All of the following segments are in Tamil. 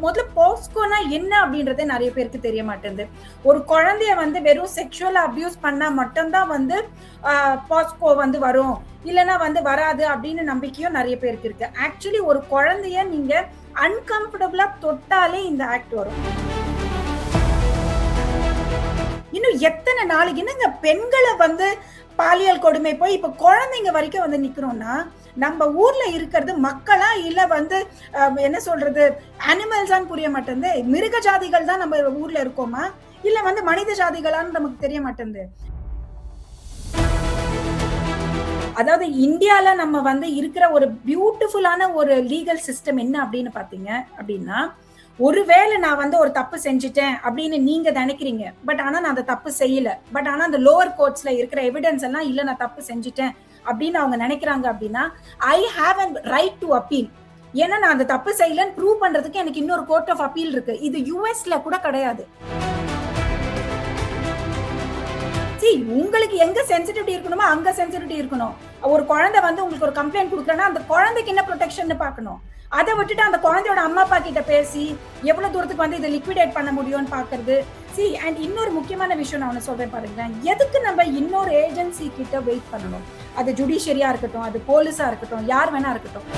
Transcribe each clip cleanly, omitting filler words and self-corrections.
முதல்ல போக்ஸ்கோனா என்ன அப்படின்றதே நிறைய பேருக்கு தெரிய மாட்டேங்குது. ஒரு குழந்தைய வந்து வெறும் செக்ஷுவலா அபியூஸ் பண்ணா மட்டும்தான் வந்து போக்ஸ்கோ வந்து வரும், இல்லைன்னா வந்து வராது அப்படின்னு நம்பிக்கையும் நிறைய பேருக்கு இருக்கு. ஆக்சுவலி ஒரு குழந்தைய நீங்க அன்கம்ஃபர்டபுளா தொட்டாலே இந்த ஆக்ட் வரும். இன்னும் எத்தனை நாளைக்கு என்னங்க பெண்களை வந்து பாலியல் கொடுமை போய் இப்ப குழந்தைங்க வரைக்கும் வந்து நிக்கிறோம்னா, நம்ம ஊர்ல இருக்கிறது மக்களா இல்ல வந்து என்ன சொல்றது அனிமல்ஸான்னு புரிய மாட்டேங்குது. மிருக ஜாதிகள் தான் நம்ம ஊர்ல இருக்கோமா இல்ல வந்து மனித ஜாதிகளான்னு நமக்கு தெரிய மாட்டேங்குது. அதாவது இந்தியால நம்ம வந்து இருக்கிற ஒரு பியூட்டிஃபுல்லான ஒரு லீகல் சிஸ்டம் என்ன அப்படின்னு பாத்தீங்க அப்படின்னா, ஒருவேளை நான் வந்து ஒரு தப்பு செஞ்சுட்டேன் அப்படின்னு நீங்க நினைக்கிறீங்க, பட் ஆனா நான் அந்த தப்பு செய்யல, பட் ஆனா அந்த லோவர் கோர்ட்ஸ்ல இருக்கிற எவிடன்ஸ் எல்லாம் இல்ல நான் தப்பு செஞ்சுட்டேன் அப்படின்னு அவங்க நினைக்கிறாங்க அப்படின்னா, I have a right to appeal. ஏன்னா நான் அந்த தப்பு செய்யலன்னு ப்ரூவ் பண்றதுக்கு எனக்கு இன்னொரு கோர்ட் ஆஃப் அப்பீல் இருக்கு. இது யுஎஸ்ல கூட கிடையாது. உங்களுக்கு எங்க சென்சிட்டிவிட்டி இருக்கணுமோ அங்க சென்சிட்டிவிட்டி இருக்கணும். ஒரு குழந்தை வந்து உங்களுக்கு ஒரு கம்ப்ளைண்ட் கொடுக்குறேன்னா அந்த குழந்தைக்கு என்ன ப்ரொடெக்ஷன் பார்க்கணும். அதை விட்டுட்டு அந்த குழந்தையோட அம்மா அப்பா கிட்ட பேசி எவ்வளவு தூரத்துக்கு வந்து இதை லிக்விடேட் பண்ண முடியும்னு பாக்குறது. அண்ட் இன்னொரு முக்கியமான விஷயம் நான் சொல்றேன் பாருங்க, எதுக்கு நம்ம இன்னொரு ஏஜென்சி கிட்ட வெயிட் பண்ணணும்? அது ஜுடிஷியரியா இருக்கட்டும், அது போலீஸா இருக்கட்டும், யார் வேணா இருக்கட்டும்.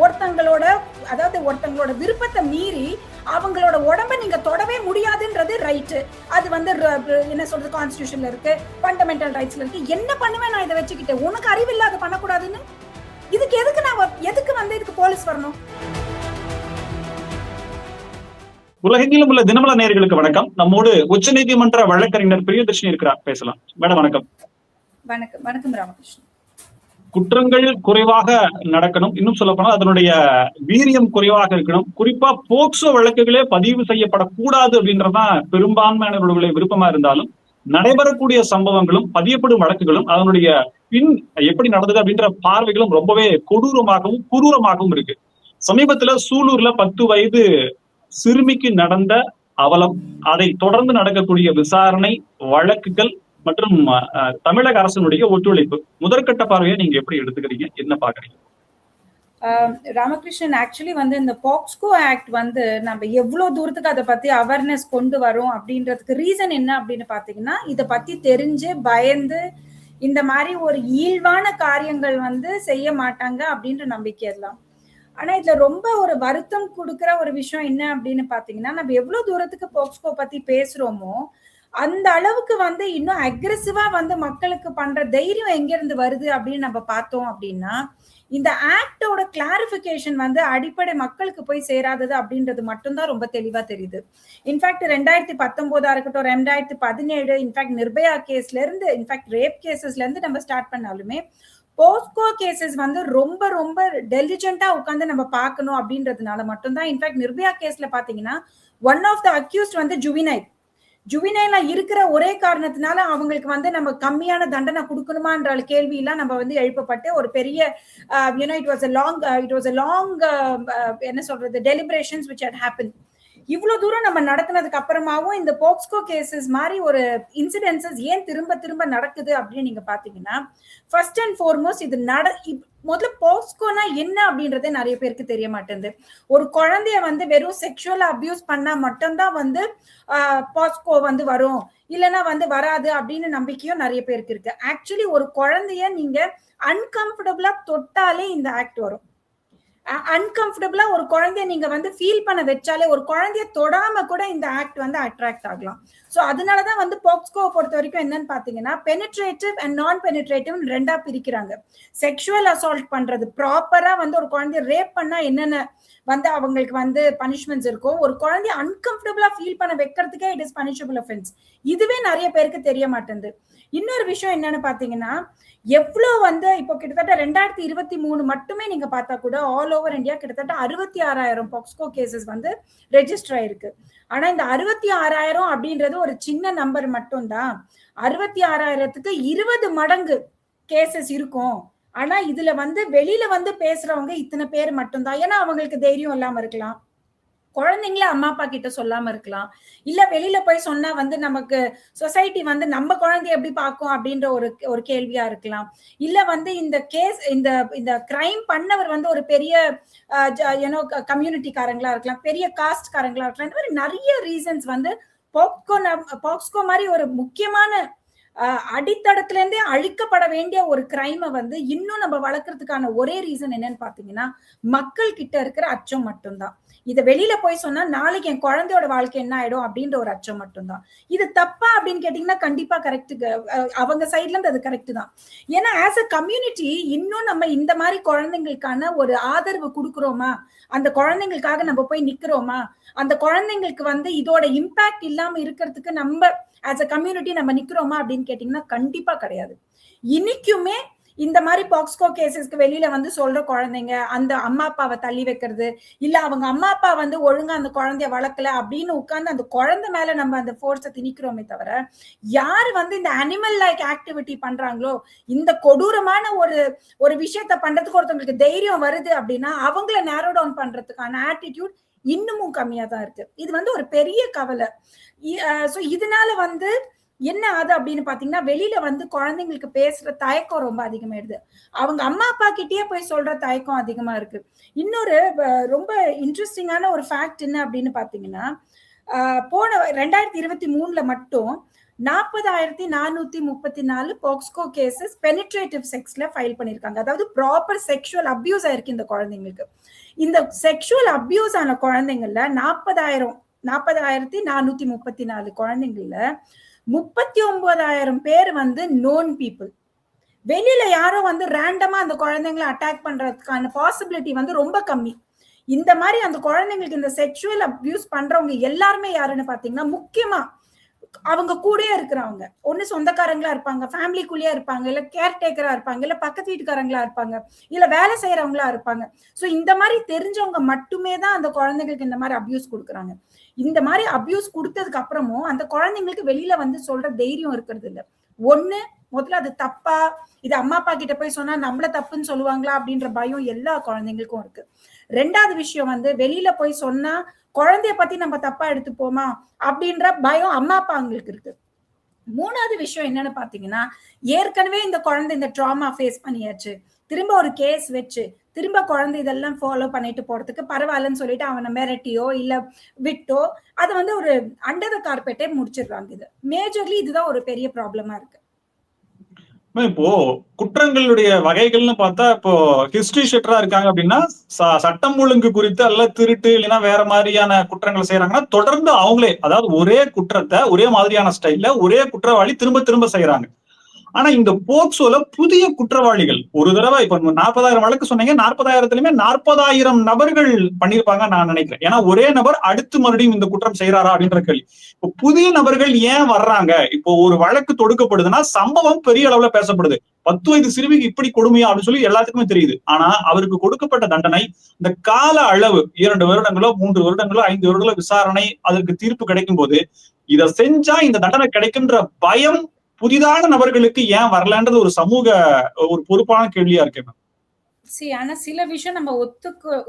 ஒருத்தங்களோட விருப்பத்தை மீறி அவங்களோட உடம்ப நீங்க தொடவே முடியாதுன்றது ரைட். அது வந்து என்ன சொல்றது கான்ஸ்டிடியூஷன்ல இருக்கு, ஃபண்டமெண்டல் ரைட்ஸ்ல இருக்கு. என்ன பண்ணுவேன் நான் இதை வச்சுக்கிட்டு? உனக்கு அறிவு இல்ல அதை பண்ணக்கூடாதுன்னு? இதுக்கு எதுக்கு வந்து இதுக்கு போலீஸ் வரணும்? உலகெங்கிலும் உள்ள தினமலர் நேயர்களுக்கு வணக்கம். நம்மோடு உச்சநீதிமன்ற வழக்கறிஞர் பிரியதர்ஷினி இருக்கிறார், பேசலாம். மேடம் வணக்கம். வணக்கம். வணக்கம் ராமகிருஷ்ணன். குற்றங்கள் குறைவாக நடக்கணும், இன்னும் சொல்ல போனால் அதனுடைய வீரியம் குறைவாக இருக்கணும். குறிப்பா போக்சோ வழக்குகளே பதிவு செய்யப்படக்கூடாது அப்படின்றதான் பெரும்பான்மையானவர்களுடைய விருப்பமா இருந்தாலும், நடைபெறக்கூடிய சம்பவங்களும் பதியப்படும் வழக்குகளும் அதனுடைய பின் எப்படி நடந்தது அப்படின்ற பார்வைகளும் ரொம்பவே கொடூரமாகவும் குரூரமாகவும் இருக்கு. சமீபத்துல சூலூர்ல 10 வயது சிறுமிக்கு நடந்த அவலம், அதை தொடர்ந்து நடக்கக்கூடிய விசாரணை வழக்குகள் மற்றும் தமிழக அரசினுடைய ஒத்துழைப்பு, முதற்கட்ட பார்வையை நீங்க எப்படி எடுத்துக்கிறீங்க, என்ன பாக்குறீங்க? ராமகிருஷ்ணன், ஆக்சுவலி வந்து இந்த பாக்ஸ்கோ ஆக்ட் வந்து நம்ம எவ்வளவு தூரத்துக்கு அதை பத்தி அவேர்னஸ் கொண்டு வரோம் அப்படின்றதுக்கு ரீசன் என்ன அப்படின்னு பாத்தீங்கன்னா, இதை பத்தி தெரிஞ்சு பயந்து இந்த மாதிரி ஒரு ஈழ்வான காரியங்கள் வந்து செய்ய மாட்டாங்க அப்படின்ற நம்பிக்கை எல்லாம். ஆனா இதுல ரொம்ப ஒரு வருத்தம் கொடுக்கிற ஒரு விஷயம் என்ன அப்படின்னு பாத்தீங்கன்னா, நம்ம எவ்வளவு தூரத்துக்கு பாக்ஸ்கோ பத்தி பேசுறோமோ அந்த அளவுக்கு வந்து இன்னும் அக்ரெசிவா வந்து மக்களுக்கு பண்ற தைரியம் எங்க இருந்து வருது அப்படின்னு நம்ம பார்த்தோம் அப்படின்னா, இந்த ஆக்டோட கிளாரிபிகேஷன் வந்து அடிப்படை மக்களுக்கு போய் சேராதது அப்படின்றது மட்டும்தான் ரொம்ப தெளிவா தெரியுது. இன்ஃபேக்ட் 2019 இருக்கட்டும், 2017, இன்ஃபேக்ட் நிர்பயா கேஸ்ல இருந்து, இன்ஃபேக்ட் ரேப் கேசஸ்ல இருந்து நம்ம ஸ்டார்ட் பண்ணாலுமே போஸ்கோ கேசஸ் வந்து ரொம்ப ரொம்ப டெலிஜென்ட்டா உட்காந்து நம்ம பார்க்கணும் அப்படின்றதுனால மட்டும்தான். இன்ஃபேக்ட் நிர்பயா கேஸ்ல பாத்தீங்கன்னா ஒன் ஆஃப் த அக்யூஸ்ட் வந்து ஜுவினைலா இருக்கிற ஒரே காரணத்தினால அவங்களுக்கு வந்து நம்ம கம்மியான தண்டனை கொடுக்கணுமான்ற கேள்வி எல்லாம் நம்ம வந்து எழுப்பப்பட்டு ஒரு பெரிய இட் வாஸ் a long என்ன சொல்றது டெலிபரேஷன்ஸ் which had happened. இவ்வளவு தூரம் நம்ம நடத்தினதுக்கு அப்புறமாவும் இந்த போக்ஸ்கோ கேசஸ் மாதிரி ஒரு இன்சிடென்சஸ் ஏன் திரும்ப திரும்ப நடக்குது அப்படின்னு நீங்க பாத்தீங்கன்னா, ஃபர்ஸ்ட் அண்ட் ஃபார்மோஸ்ட் இது முதல்ல போக்ஸ்கோனா என்ன அப்படின்றதே நிறைய பேருக்கு தெரிய மாட்டேங்குது. ஒரு குழந்தைய வந்து வெறும் செக்ஷுவலா அபியூஸ் பண்ணா மட்டும்தான் வந்து போக்ஸ்கோ வந்து வரும், இல்லைன்னா வந்து வராது அப்படின்னு நம்பிக்கையும் நிறைய பேருக்கு இருக்கு. ஆக்சுவலி ஒரு குழந்தைய நீங்க அன்கம்ஃபர்டபுளா தொட்டாலே இந்த ஆக்ட் வரும். அன்கம்ஃபர்டபுளா ஒரு குழந்தைய நீங்க வந்து ஃபீல் பண்ண வச்சாலே, ஒரு குழந்தைய தொடாம கூட இந்த ஆக்ட் வந்து அட்ராக்ட் ஆகலாம். சோ அதனாலதான் வந்து போக்ஸ்கோ பொறுத்த வரைக்கும் என்னன்னு பாத்தீங்கன்னா, பெனிட்ரேட்டிவ் அண்ட் நான் பெனிட்ரேட்டிவ் ரெண்டா பிரிக்கிறாங்க. செக்ஷுவல் அசால்ட் பண்றது, ப்ராப்பரா வந்து ஒரு குழந்தைய ரேப் பண்ணா என்னென்ன வந்து அவங்களுக்கு வந்து பனிஷ்மெண்ட்ஸ் இருக்கும், ஒரு குழந்தைய அன்கம்ஃபர்டபுளா ஃபீல் பண்ண வைக்கிறதுக்கே இட் இஸ் பனிஷபிள் அஃபென்ஸ். இதுவே நிறைய பேருக்கு தெரிய மாட்டேங்குது. இன்னொரு விஷயம் என்னன்னு பாத்தீங்கன்னா, எவ்வளவு வந்து இப்போ கிட்டத்தட்ட 2023 மட்டுமே நீங்க பார்த்தா கூட ஆல் ஓவர் இந்தியா கிட்டத்தட்ட 66,000 பாக்ஸ்கோ கேசஸ் வந்து ரெஜிஸ்டர் ஆயிருக்கு. ஆனா இந்த 66,000 அப்படின்றது ஒரு சின்ன நம்பர் மட்டும்தான். 66,000க்கு 20 மடங்கு கேசஸ் இருக்கும். ஆனா இதுல வந்து வெளியில வந்து பேசுறவங்க இத்தனை பேர் மட்டும்தான். ஏன்னா அவங்களுக்கு தைரியம் இல்லாம இருக்கலாம், குழந்தைங்கள அம்மா அப்பா கிட்ட சொல்லாம இருக்கலாம். இல்ல வெளியில போய் சொன்னா வந்து நமக்கு சொசைட்டி வந்து நம்ம குழந்தைய எப்படி பார்க்கும் அப்படின்ற ஒரு கேள்வியா இருக்கலாம். இல்ல வந்து இந்த கேஸ் இந்த இந்த கிரைம் பண்ணவர் வந்து ஒரு பெரிய கம்யூனிட்டிக்காரங்களா இருக்கலாம், பெரிய காஸ்ட்காரங்களா இருக்கலாம். இந்த மாதிரி நிறைய ரீசன்ஸ் வந்து பாக்ஸ்கோ மாதிரி ஒரு முக்கியமான அடித்தடத்துல இருந்தே அழிக்கப்பட வேண்டிய ஒரு கிரைமை வந்து இன்னும் நம்ம வளர்க்கறதுக்கான ஒரே ரீசன் என்னன்னு பாத்தீங்கன்னா மக்கள் கிட்ட இருக்கிற அச்சம் மட்டும்தான். இதை வெளியில போய் சொன்னா நாளைக்கு என் குழந்தையோட வாழ்க்கை என்ன ஆயிடும் அப்படின்ற ஒரு அச்சம் மட்டும்தான். இது தப்பா அப்படின்னு கேட்டீங்கன்னா கண்டிப்பா கரெக்ட், அவங்க சைட்ல இருந்து அது கரெக்ட் தான். ஏன்னா ஆஸ் அ கம்யூனிட்டி இன்னும் நம்ம இந்த மாதிரி குழந்தைங்களுக்கான ஒரு ஆதரவு கொடுக்குறோமா, அந்த குழந்தைங்களுக்காக நம்ம போய் நிக்கிறோமா, அந்த குழந்தைங்களுக்கு வந்து இதோட இம்பாக்ட் இல்லாம இருக்கிறதுக்கு நம்ம ஆஸ் அ கம்யூனிட்டி நம்ம நிக்கிறோமா அப்படின்னு கேட்டீங்கன்னா கண்டிப்பா கிடையாது. இன்னைக்குமே இந்த மாதிரி பாக்ஸ்கோ கேசஸ்க்கு வெளியில வந்து சொல்ற குழந்தைங்க அந்த அம்மா அப்பாவை தள்ளி வைக்கிறது, இல்ல அவங்க அம்மா அப்பா வந்து ஒழுங்கா அந்த குழந்தைய வளர்க்கல அப்படின்னு உட்கார்ந்து அந்த குழந்தை மேல நம்ம அந்த போர்ஸை திணிக்கிறோமே தவிர, யாரு வந்து இந்த அனிமல் லைக் ஆக்டிவிட்டி பண்றாங்களோ, இந்த கொடூரமான ஒரு விஷயத்த பண்றதுக்கு ஒருத்தவங்களுக்கு தைரியம் வருது அப்படின்னா அவங்கள நேரோ டவுன் பண்றதுக்கான ஆட்டிடியூட் இன்னமும் கம்மியா தான் இருக்கு. இது வந்து ஒரு பெரிய கவலை. இதனால வந்து என்ன ஆகுது அப்படின்னு பாத்தீங்கன்னா வெளியில வந்து குழந்தைங்களுக்கு பேசுற தயக்கம் ரொம்ப அதிகமாயிடுது. அவங்க அம்மா அப்பா கிட்டயே போய் சொல்ற தயக்கம் அதிகமா இருக்கு. இன்னொரு ரொம்ப இன்ட்ரெஸ்டிங்கான ஒரு ஃபேக்ட் என்ன அப்படின்னு பாத்தீங்கன்னா, போன 2023 மட்டும் 40,434 பாக்ஸ்கோ கேசஸ் பெனிட்ரேட்டிவ் செக்ஸ்ல ஃபைல் பண்ணிருக்காங்க. அதாவது ப்ராப்பர் செக்ஷுவல் அபியூஸ் ஆயிருக்கு இந்த குழந்தைங்களுக்கு. இந்த செக்ஷுவல் அபியூஸ் ஆன குழந்தைங்கள்ல 40,434 குழந்தைங்கள்ல 39,000 பேர் வந்து நோன் பீப்புள். வெளியில யாரும் வந்து ரேண்டமா அந்த குழந்தைங்களை அட்டாக் பண்றதுக்கான பாசிபிலிட்டி வந்து ரொம்ப கம்மி. இந்த மாதிரி அந்த குழந்தைங்களுக்கு இந்த செக்ஷுவல் அபியூஸ் பண்றவங்க எல்லாருமே யாருன்னு பாத்தீங்கன்னா முக்கியமா அவங்க கூடயே இருக்கிறவங்க, ஒண்ணு சொந்தக்காரங்களா இருப்பாங்க, ஃபேமிலிக்குள்ளேயே இருப்பாங்க, இல்ல கேர்டேக்கரா இருப்பாங்க, இல்ல பக்கத்து வீட்டுக்காரங்களா இருப்பாங்க, இல்ல வேலை செய்யறவங்களா இருப்பாங்க. சோ இந்த மாதிரி தெரிஞ்சவங்க மட்டுமே தான் அந்த குழந்தைங்களுக்கு இந்த மாதிரி அபியூஸ் கொடுக்குறாங்க. இந்த மாதிரி அபியூஸ் கொடுத்ததுக்கு அப்புறமும் அந்த குழந்தைங்களுக்கு வெளியில வந்து சொல்ற தைரியம் இருக்கிறது இல்ல. ஒண்ணு, முதல்ல அது தப்பா, இது அம்மா அப்பா கிட்ட போய் சொன்னா நம்மள தப்புன்னு சொல்லுவாங்களா அப்படின்ற பயம் எல்லா குழந்தைங்களுக்கும் இருக்கு. ரெண்டாவது விஷயம் வந்து வெளியில போய் சொன்னா குழந்தைய பத்தி நம்ம தப்பா எடுத்துப்போமா அப்படின்ற பயம் அம்மா அப்பா அவங்களுக்கு இருக்கு. மூணாவது விஷயம் என்னன்னு பாத்தீங்கன்னா, ஏற்கனவே இந்த குழந்தை இந்த ட்ராமா ஃபேஸ் பண்ணியாச்சு, திரும்ப ஒரு கேஸ் வச்சு திரும்ப குழந்தை இதெல்லாம் ஃபாலோ பண்ணிட்டு போறதுக்கு பரவாயில்லன்னு சொல்லிட்டு அவனை மிரட்டியோ இல்ல விட்டோ அதை வந்து ஒரு அண்டர் த கார்பெட்டே முடிச்சிடுறாங்க. இது மேஜர்லி இதுதான் ஒரு பெரிய ப்ராப்ளமா இருக்கு. இப்போ குற்றங்களுடைய வகைகள்னு பார்த்தா, இப்போ ஹிஸ்டரி ஷெட்டரா இருக்காங்க அப்படின்னா சட்டம் ஒழுங்கு குறித்து அல்ல திருட்டு இல்லைன்னா வேற மாதிரியான குற்றங்கள் செய்யறாங்கன்னா தொடர்ந்து அவங்களே, அதாவது ஒரே குற்றத்தை ஒரே மாதிரியான ஸ்டைல்ல ஒரே குற்றவாளி திரும்ப திரும்ப செய்யறாங்க. ஆனா இந்த போக்சோல புதிய குற்றவாளிகள் ஒரு தடவை இப்ப 40,000 வழக்கு சொன்னீங்க, 40,000 40,000 நபர்கள் பண்ணிருப்பாங்க நான் நினைக்கிறேன். ஏன்னா ஒரே நபர் அடுத்து மறுபடியும் இந்த குற்றம் செய்யறாரா அப்படின்ற கேள்வி. இப்போ புதிய நபர்கள் ஏன் வர்றாங்க? இப்போ ஒரு வழக்கு தொடுக்கப்படுதுன்னா சம்பவம் பெரிய அளவுல பேசப்படுது. 10 வயது சிறுமிக்கு இப்படி கொடுமையா அப்படின்னு சொல்லி எல்லாத்துக்குமே தெரியுது. ஆனா அவருக்கு கொடுக்கப்பட்ட தண்டனை இந்த கால அளவு 2 வருடங்களோ 3 வருடங்களோ 5 வருடங்களோ விசாரணை, அதற்கு தீர்ப்பு கிடைக்கும் போது இதை செஞ்சா இந்த தண்டனை கிடைக்குன்ற பயம் புதிதான நபர்களுக்கு ஏன் வரலன்றது ஒரு சமூக ஒரு பொறுப்பான கேள்வியா இருக்கு. ஆனா சில விஷயம் நம்ம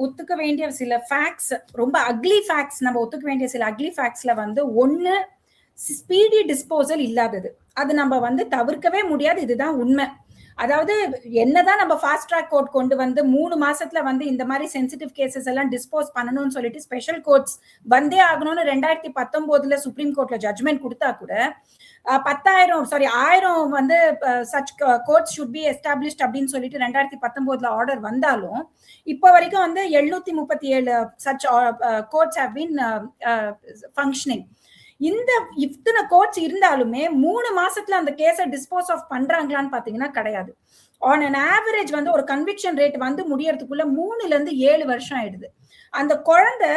ஒத்துக்க வேண்டிய சில ஃபேக்ட்ஸ், ரொம்ப அக்லி ஃபேக்ட்ஸ், நம்ம ஒத்துக்க வேண்டிய சில அக்லி ஃபேக்ட்ஸ்ல வந்து ஒண்ணு ஸ்பீடி டிஸ்போசல் இல்லாதது. அது நம்ம வந்து தவிர்க்கவே முடியாது, இதுதான் உண்மை. அதாவது என்னதான் நம்ம ஃபாஸ்ட் ட்ராக் கோர்ட் கொண்டு வந்து 3 மாசத்துல வந்து இந்த மாதிரி சென்சிட்டிவ் கேசஸ் எல்லாம் டிஸ்போஸ் பண்ணணும்னு சொல்லிட்டு ஸ்பெஷல் கோர்ட்ஸ் வந்தே ஆகணும்னு 2019 சுப்ரீம் கோர்ட்ல ஜட்மெண்ட் கொடுத்தா கூட 1000 வந்து such courts should be established அப்படின்னு சொல்லிட்டு 2019 ஆர்டர் வந்தாலும் இப்போ வரைக்கும் வந்து 737 such courts have been functioning. இந்த இத்தனை கோர்ட்ஸ் இருந்தாலுமே 3 மாசத்துல அந்த கேஸை டிஸ்போஸ் ஆஃப் பண்றாங்களான்னு பாத்தீங்கன்னா கிடையாது. ஆன் அன் ஆவரேஜ் வந்து ஒரு கன்விக்ஷன் ரேட் வந்து முடியறதுக்குள்ள 3 to 7 வருஷம் ஆயிடுது. அந்த குழந்தை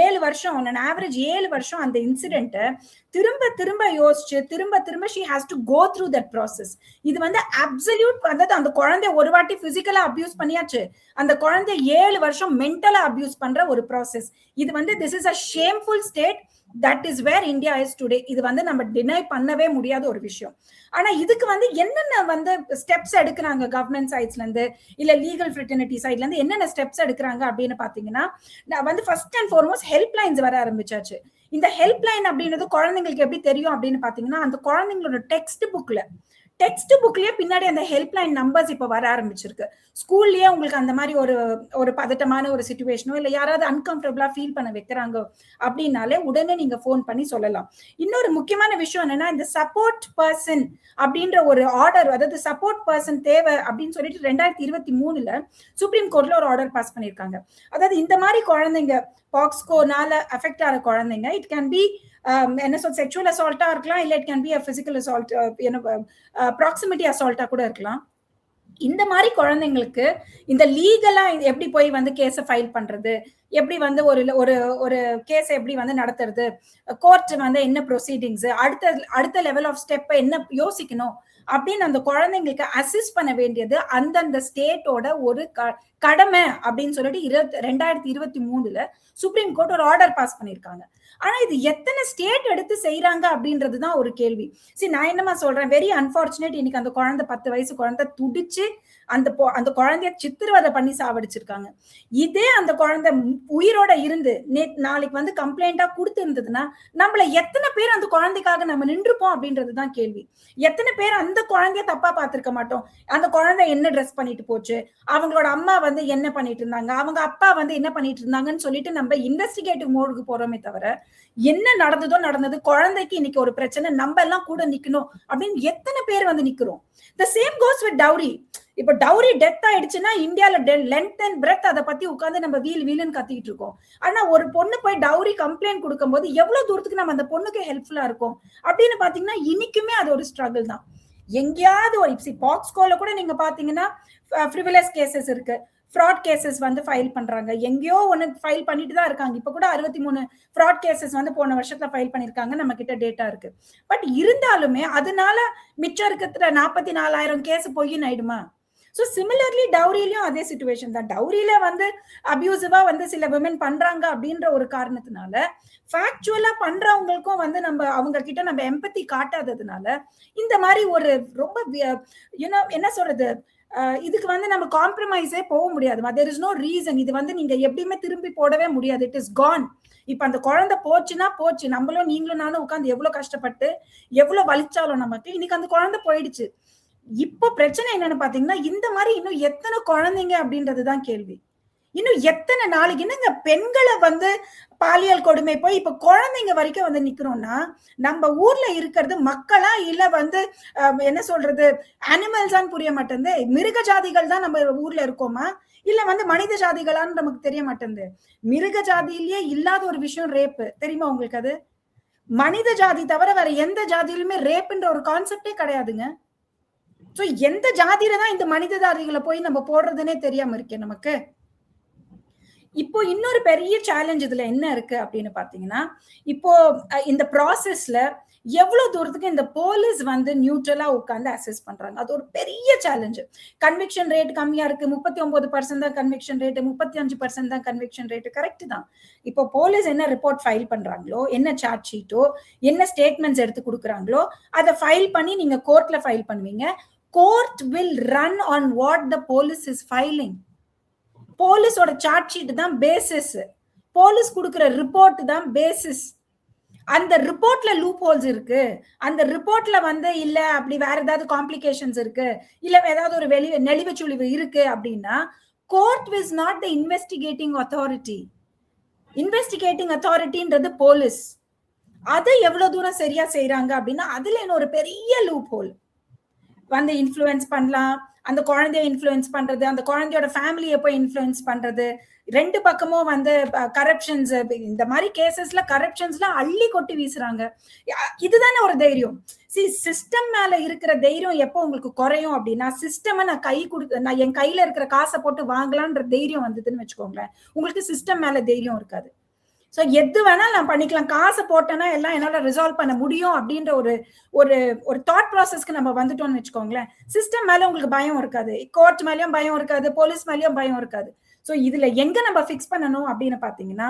7 வருஷம், ஆன் அன் ஆவரேஜ் 7 வருஷம் அந்த இன்சிடென்ட்டை திரும்ப திரும்ப யோசிச்சு திரும்ப she has to go through that process. இது வந்து அப்சல்யூட், அதாவது அந்த குழந்தை ஒரு வாட்டி பிசிக்கலா அபியூஸ் பண்ணியாச்சு, அந்த குழந்தை 7 வருஷம் மென்டலா அபியூஸ் பண்ற ஒரு ப்ராசஸ். இது வந்து this is a shameful state. That is where India is today. இது வந்து நம்ம டினை பண்ணவே முடியாத ஒரு விஷயம். ஆனா இதுக்கு வந்து என்னென்ன வந்து ஸ்டெப்ஸ் எடுக்கிறாங்க கவர்மெண்ட் சைட்ஸ்ல இருந்து இல்ல லீகல் ஃப்ரெட்டர்னிட்டி சைட்ல இருந்து என்னென்ன ஸ்டெப்ஸ் எடுக்கிறாங்க அப்படின்னு பாத்தீங்கன்னா, நான் வந்து first and foremost help lines வர ஆரம்பிச்சாச்சு. இந்த ஹெல்ப் லைன் அப்படின்றது குழந்தைங்களுக்கு எப்படி தெரியும் அப்படின்னு பாத்தீங்கன்னா, அந்த குழந்தைங்களோட டெக்ஸ்ட் புக்லயே பின்னாடி அந்த ஹெல்ப்லைன் நம்பர்ஸ் இப்ப வர ஆரம்பிச்சிருக்கு. ஸ்கூல்லயே உங்களுக்கு அந்த மாதிரி ஒரு பதட்டமான ஒரு சிச்சுவேஷனோ இல்ல யாராவது அன்கம்ஃபர்டபுளா ஃபீல் பண்ண வைக்கிறாங்க அப்படின்னாலே உடனே நீங்க போன் பண்ணி சொல்லலாம். இன்னொரு முக்கியமான விஷயம் என்னன்னா, இந்த சப்போர்ட் பர்சன் அப்படின்ற ஒரு ஆர்டர், அதாவது சப்போர்ட் பர்சன் தேவை அப்படின்னு சொல்லிட்டு 2023 சுப்ரீம் கோர்ட்ல ஒரு ஆர்டர் பாஸ் பண்ணிருக்காங்க. அதாவது இந்த மாதிரி குழந்தைங்க பாக்ஸ்கோனால அஃபெக்ட் ஆகிற குழந்தைங்க, இட் கேன் பி என்ன சொல் செக்ஷுவல் அசால்ட்டா இருக்கலாம், இல்ல it can be physical assault, proximity அசால்ட்டா கூட இருக்கலாம். இந்த மாதிரி குழந்தைங்களுக்கு இந்த லீகலா எப்படி போய் வந்து கேஸை ஃபைல் பண்றது, எப்படி வந்து ஒரு கேஸ் எப்படி வந்து நடத்துறது, கோர்ட் வந்து என்ன ப்ரொசீடிங்ஸ், அடுத்த லெவல் ஆஃப் ஸ்டெப் என்ன யோசிக்கணும் அப்படின்னு அந்த குழந்தைங்களுக்கு அசிஸ்ட் பண்ண வேண்டியது அந்தந்த ஸ்டேட்டோட ஒரு கடமை அப்படின்னு சொல்லிட்டு 2023 சுப்ரீம் கோர்ட் ஒரு ஆர்டர் பாஸ் பண்ணிருக்காங்க. ஆனா இது எத்தனை ஸ்டேட் எடுத்து செய்யறாங்க அப்படின்றதுதான் ஒரு கேள்வி. சரி, நான் என்னமா சொல்றேன், வெரி அன்பார்ச்சுனேட், இன்னைக்கு அந்த குழந்தை 10 வயசு குழந்தை துடிச்சு அந்த குழந்தைய சித்திரவதை பண்ணி சாவடிச்சிருக்காங்க. இதே அந்த குழந்தை உயிரோட இருந்து நாளைக்கு வந்து கம்ப்ளைண்டா கொடுத்து இருந்ததுன்னா நம்மள எத்தனை பேர் அந்த குழந்தைக்காக நம்ம நின்றுப்போம் அப்படின்றதுதான் கேள்வி. எத்தனை பேர் அந்த குழந்தைய தப்பா பார்த்திருக்க மாட்டோம். அந்த குழந்தை என்ன ட்ரெஸ் பண்ணிட்டு போச்சு, அவங்களோட அம்மா வந்து என்ன பண்ணிட்டு இருந்தாங்க, அவங்க அப்பா வந்து என்ன பண்ணிட்டு இருந்தாங்கன்னு சொல்லிட்டு நம்ம இன்வெஸ்டிகேட்டிவ் மோடுக்கு போறோமே தவிர, என்ன நடந்தது, குழந்தைக்கு இன்னைக்கு ஒரு பிரச்சனை, நம்ம எல்லாம் கூட நிக்கணும் அப்படின்னு எத்தனை பேர் வந்து நிக்கிறோம். The same goes with dowry. இப்ப டவுரி டெத் ஆயிடுச்சுன்னா இந்தியால லென்த் அண்ட் பிரெத் அதை பத்தி உட்காந்து நம்ம வீல்னு கத்திட்டு இருக்கோம். ஆனா ஒரு பொண்ணு போய் டவுரி கம்ப்ளைண்ட் கொடுக்கும் போது எவ்வளவு தூரத்துக்கு நம்ம அந்த பொண்ணுக்கு ஹெல்ப்ஃபுல்லா இருக்கும் அப்படின்னு பாத்தீங்கன்னா இன்னைக்குமே அது ஒரு ஸ்ட்ரகிள் தான். எங்கேயாவது ஒரு பாக்ஸ்கோல கூட நீங்க பாத்தீங்கன்னா ஃப்ரிவிலஸ் கேசஸ் இருக்கு, ஃப்ராட் கேசஸ் வந்து ஃபைல் பண்றாங்க, எங்கேயோ ஒன்னு ஃபைல் பண்ணிட்டு தான் இருக்காங்க. இப்ப கூட 63 ஃப்ராட் கேசஸ் வந்து போன வருஷத்துல ஃபைல் பண்ணிருக்காங்க, நம்ம கிட்ட டேட்டா இருக்கு. பட் இருந்தாலுமே அதனால மிச்சம் இருக்கிற 44,000 கேஸ் பொய்ன்னு ஆயிடுமா? சோ சிமிலர்லி டவுரியிலயும் அதே சிச்சுவேஷன் தான். டவுரியில வந்து அபியூசிவா வந்து சில விமன் பண்றாங்க அப்படின்ற ஒரு காரணத்தினால ஃபேக்சுவலா பண்றவங்களுக்கும் வந்து நம்ம அவங்க கிட்ட நம்ம எம்பத்தி காட்டாததுனால இந்த மாதிரி ஒரு ரொம்ப என்ன சொல்றது, இதுக்கு வந்து நம்ம காம்ப்ரமைஸே போக முடியாது. there is no reason. இது வந்து நீங்க எப்படியுமே திரும்பி போடவே முடியாது. It is gone. இப்ப அந்த குழந்தை போச்சுன்னா போச்சு. நம்மளும் நீங்களும் நானும் உட்காந்து எவ்வளவு கஷ்டப்பட்டு எவ்வளவு வலிச்சாலும் நமக்கு இன்னைக்கு அந்த குழந்தை போயிடுச்சு. இப்போ பிரச்சனை என்னன்னு பாத்தீங்கன்னா, இந்த மாதிரி இன்னும் எத்தனை குழந்தைங்க அப்படின்றதுதான் கேள்வி. இன்னும் எத்தனை நாளைக்கு என்னங்க பெண்களை வந்து பாலியல் கொடுமை போய் இப்ப குழந்தைங்க வரைக்கும் வந்து நிக்கிறோம்னா, நம்ம ஊர்ல இருக்கிறது மக்களா இல்ல வந்து என்ன சொல்றது அனிமல்ஸான்னு புரிய மாட்டேங்குது. மிருக ஜாதிகள் தான் நம்ம ஊர்ல இருக்கோமா இல்ல வந்து மனித ஜாதிகளான்னு நமக்கு தெரிய மாட்டேங்குது. மிருக ஜாதியிலேயே இல்லாத ஒரு விஷயம் ரேப்பு, தெரியுமா உங்களுக்கு? அது மனித ஜாதி தவிர வேற எந்த ஜாதியிலுமே ரேப்புன்ற ஒரு கான்செப்டே கிடையாதுங்க. சோ எந்த ஜாதியில தான் இந்த மனித ஜாதிகளை போய் நம்ம போடுறதுன்னே தெரியாம இருக்கேன் நமக்கு. இப்போ இன்னொரு பெரிய சேலஞ்ச் இதுல என்ன இருக்கு அப்படின்னு பாத்தீங்கன்னா, இப்போ இந்த ப்ராசஸ்ல எவ்வளவு தூரத்துக்கு இந்த போலீஸ் வந்து நியூட்ரலா உட்கார்ந்து அசஸ் பண்றாங்க, அது ஒரு பெரிய சேலஞ்சு. கன்விக்ஷன் ரேட் கம்மியா இருக்கு, 39% தான் கன்விக்ஷன் ரேட், 35% தான் கன்விக்ஷன் ரேட். கரெக்ட் தான். இப்போ போலீஸ் என்ன ரிப்போர்ட் ஃபைல் பண்றாங்களோ, என்ன சார்ஜ் ஷீட்டோ, என்ன ஸ்டேட்மெண்ட்ஸ் எடுத்து கொடுக்குறாங்களோ அதை ஃபைல் பண்ணி நீங்க கோர்ட்ல ஃபைல் பண்ணுவீங்க. Court will run on what the police is filing. போலீஸோட சார்ஜ் ஷீட் தான் பேசிஸ், போலீஸ் கொடுக்கிற ரிப்போர்ட் தான் பேசிஸ். அந்த ரிப்போர்ட்ல லூப் ஹோல்ஸ் இருக்கு, அந்த ரிப்போர்ட்ல வந்து இல்ல அப்படி வேற ஏதாவது காம்ப்ளிகேஷன்ஸ் இருக்கு, இல்ல ஏதாவது ஒரு நெளிவுச்சுழிவு இருக்கு அப்படின்னா court is not the investigating authority. Investigating அத்தாரிட்டின்றது போலீஸ். அதை எவ்வளவு தூரம் சரியா செய்யறாங்க அப்படின்னா அதுல இன்னொரு பெரிய லூப் ஹோல் வந்து இன்ஃப்ளூயன்ஸ் பண்ணலாம். அந்த குழந்தைய இன்ஃப்ளூயன்ஸ் பண்றது, அந்த குழந்தையோட ஃபேமிலியை போய் இன்ஃப்ளூயன்ஸ் பண்றது, ரெண்டு பக்கமும் வந்து கரப்ஷன்ஸ், இந்த மாதிரி கேசஸ்ல கரப்ஷன்ஸ்லாம் அள்ளி கொட்டி வீசுறாங்க. இதுதானே ஒரு தைரியம். சிஸ்டம் மேல இருக்கிற தைரியம் எப்போ உங்களுக்கு குறையும் அப்படின்னா, சிஸ்டம் நான் என் கையில இருக்கிற காசை போட்டு வாங்கலான்ற தைரியம் வந்ததுன்னு வச்சுக்கோங்களேன், உங்களுக்கு சிஸ்டம் மேல தைரியம் இருக்காது. சோ எது வேணாலும் நான் பண்ணிக்கலாம், காசு போட்டேன்னா எல்லாம் என்னால ரிசால்வ் பண்ண முடியும் அப்படின்ற ஒரு ஒரு ஒரு தாட் ப்ராசஸ்க்கு நம்ம வந்துட்டோம்னு வச்சுக்கோங்களேன். சிஸ்டம் மேல உங்களுக்கு பயம் இருக்காது, கோர்ட் மேலயும் பயம் இருக்காது, போலீஸ் மேலயும் பயம் இருக்காது. சோ இதுல எங்க நம்ம ஃபிக்ஸ் பண்ணணும் அப்படின்னு பாத்தீங்கன்னா,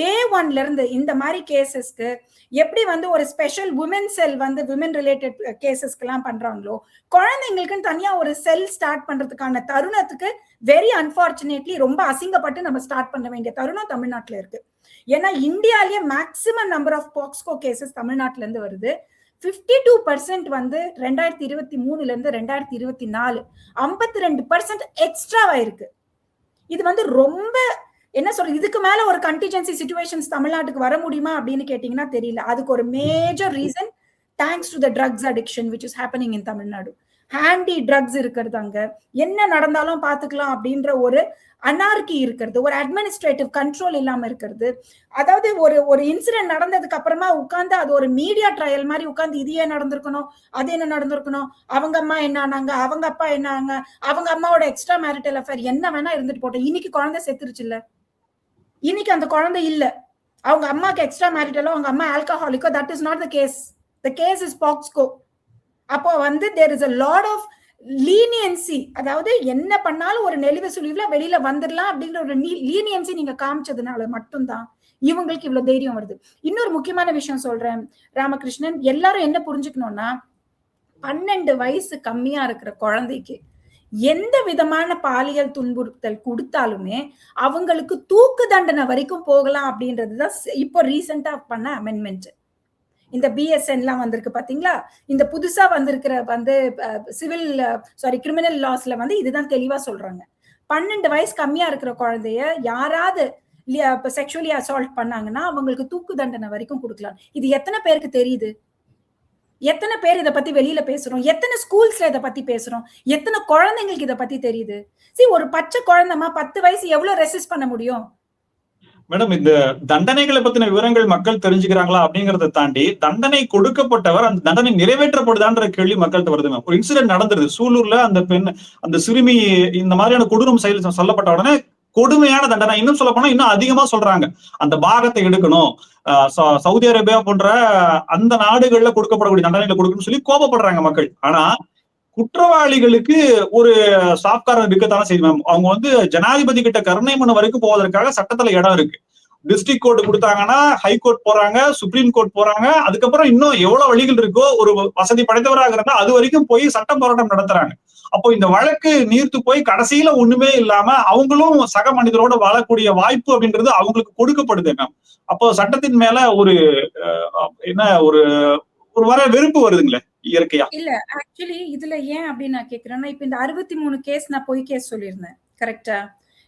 டே 1ல இருந்து இந்த மாதிரி கேசஸ்க்கு எப்படி வந்து ஒரு ஸ்பெஷல் உமன் செல் வந்து விமன் ரிலேட்டட் கேசஸ்க்கு எல்லாம் பண்றாங்களோ, குழந்தைங்களுக்குன்னு தனியா ஒரு செல் ஸ்டார்ட் பண்றதுக்கான தருணத்துக்கு வெரி அன்பார்ச்சுனேட்லி ரொம்ப அசிங்கப்பட்டு நம்ம ஸ்டார்ட் பண்ண வேண்டிய தருணம் தமிழ்நாட்டுல இருக்கு. ஏன்னா இந்தியாலேயே மேக்சிமம் நம்பர் ஆஃப் பாக்ஸ்கோ கேசஸ் தமிழ்நாட்டுல இருந்து வருது. 52% வந்து 2023ல இருந்து 2024 52% எக்ஸ்ட்ராவா இருக்கு. இது வந்து ரொம்ப என்ன சொல்றது, இதுக்கு மேல ஒரு கண்டிஜென்சி சிச்சுவேஷன்ஸ் தமிழ்நாட்டுக்கு வர முடியுமா அப்படின்னு கேட்டீங்கன்னா தெரியல. அதுக்கு ஒரு major reason thanks to the drugs addiction which is happening in Tamil Nadu. Handy drugs இருக்கிறது, அங்க என்ன நடந்தாலும் பாத்துக்கலாம் அப்படின்ற ஒரு அனார்கி இருக்கிறது, ஒரு அட்மினிஸ்ட்ரேட்டிவ் கண்ட்ரோல் இல்லாம இருக்கிறது. அதாவது ஒரு இன்சிடென்ட் நடந்ததுக்கு அப்புறமா உட்கார்ந்து அது ஒரு மீடியா ட்ரையல் மாதிரி உட்கார்ந்து இது ஏன் நடந்திருக்கணும், அது என்ன நடந்திருக்கணும், அவங்க அம்மா என்ன ஆனாங்க, அவங்க அப்பா என்ன ஆனாங்க, அவங்க அம்மாவோட எக்ஸ்ட்ரா மேரிட்டல் அஃபேர் என்ன வேணா இருந்துட்டு போட்டோம். இன்னைக்கு குழந்தை செத்துருச்சு இல்ல, இன்னைக்கு அந்த குழந்தை இல்ல, அவங்க அம்மாக்கு எக்ஸ்ட்ரா மேரிட்டலோ அவங்க அம்மா ஆல்கஹாலிக்கோ, that is not the case. The case is POCSO. அப்போ வந்து there is a lot of leniency, அதாவது என்ன பண்ணாலும் ஒரு நெளிவு சுழிவுல வெளியில வந்துடலாம் அப்படின்ற ஒரு லீனியன்சி நீங்க காமிச்சதுனால மட்டும்தான் இவங்களுக்கு இவ்வளவு தைரியம் வருது. இன்னொரு முக்கியமான விஷயம் சொல்றேன் ராமகிருஷ்ணன், எல்லாரும் என்ன புரிஞ்சுக்கணும்னா, 12 வயசு கம்மியா இருக்கிற குழந்தைக்கு எந்த விதமான பாலியல் துன்புறுத்தல் கொடுத்தாலுமே அவங்களுக்கு தூக்கு தண்டனை வரைக்கும் போகலாம் அப்படின்றதுதான் இப்போ ரீசெண்டா பண்ண அமெண்ட்மெண்ட். இந்த பிஎஸ்என் எல்லாம் வந்திருக்கு பாத்தீங்களா, இந்த புதுசா வந்திருக்கிற வந்து கிரிமினல் லாஸ்ல வந்து இதுதான் தெளிவா சொல்றாங்க. 12 வயசு கம்மியா இருக்கிற குழந்தைய யாராவது செக்ஷுவலி அசால்ட் பண்ணாங்கன்னா அவங்களுக்கு தூக்கு தண்டனை வரைக்கும் கொடுக்கலாம். இது எத்தனை பேருக்கு தெரியுது? எத்தனை பேர் இதை பத்தி வெளியில பேசுறோம்? எத்தனை ஸ்கூல்ஸ்ல இதை பத்தி பேசுறோம்? எத்தனை குழந்தைங்களுக்கு இதை பத்தி தெரியுது? ஒரு பச்சை குழந்தைமா 10 வயசு எவ்வளவு ரெசிஸ்ட் பண்ண முடியும்? மேடம், இந்த தண்டனைகளை பத்தின விவரங்கள் மக்கள் தெரிஞ்சுக்கிறாங்களா அப்படிங்கறத தாண்டி தண்டனை கொடுக்கப்பட்டவர் அந்த தண்டனை நிறைவேற்றப்படுதான்ற கேள்வி மக்கள்கிட்ட வருது. ஒரு இன்சிடென்ட் நடந்துருது சூலூர்ல, அந்த பெண் அந்த சிறுமி இந்த மாதிரியான கொடூரம் செயல் சொல்லப்பட்ட உடனே கொடுமையான தண்டனை, இன்னும் சொல்ல போனா இன்னும் அதிகமா சொல்றாங்க, அந்த பாகத்தை எடுக்கணும், சவுதி அரேபியா போன்ற அந்த நாடுகள்ல கொடுக்கப்படக்கூடிய தண்டனைகளை கொடுக்கணும்னு சொல்லி கோபப்படுறாங்க மக்கள். ஆனா குற்றவாளிகளுக்கு ஒரு சாப்காரம் இருக்கத்தானே செய்யும். அவங்க வந்து ஜனாதிபதி கிட்ட கருணை மனு வரைக்கும் போவதற்காக சட்டத்துல இடம் இருக்கு. டிஸ்ட்ரிக்ட் கோர்ட் கொடுத்தாங்கன்னா ஹைகோர்ட் போறாங்க, சுப்ரீம் கோர்ட் போறாங்க, அதுக்கப்புறம் இன்னும் எவ்வளவு வழிகள் இருக்கோ, ஒரு வசதி படைத்தவராக இருந்தா அது வரைக்கும் போய் சட்ட போராட்டம் நடத்துறாங்க. அப்போ இந்த வழக்கு நீர்த்து போய் கடைசியில ஒண்ணுமே இல்லாம அவங்களும் சக மனிதரோட வாழக்கூடிய வாய்ப்பு அப்படின்றது அவங்களுக்கு கொடுக்கப்படுது மேம். அப்போ சட்டத்தின் மேல ஒரு என்ன ஒரு ஒரு வர வெறுப்பு வருதுங்களே இயற்கையா. இல்ல ஆக்சுவலி இதுல ஏன் அப்படின்னு நான் கேக்குறேன்னா, இப்ப இந்த 63 கேஸ் நான் பொய் கேஸ் சொல்லியிருந்தேன் கரெக்டா?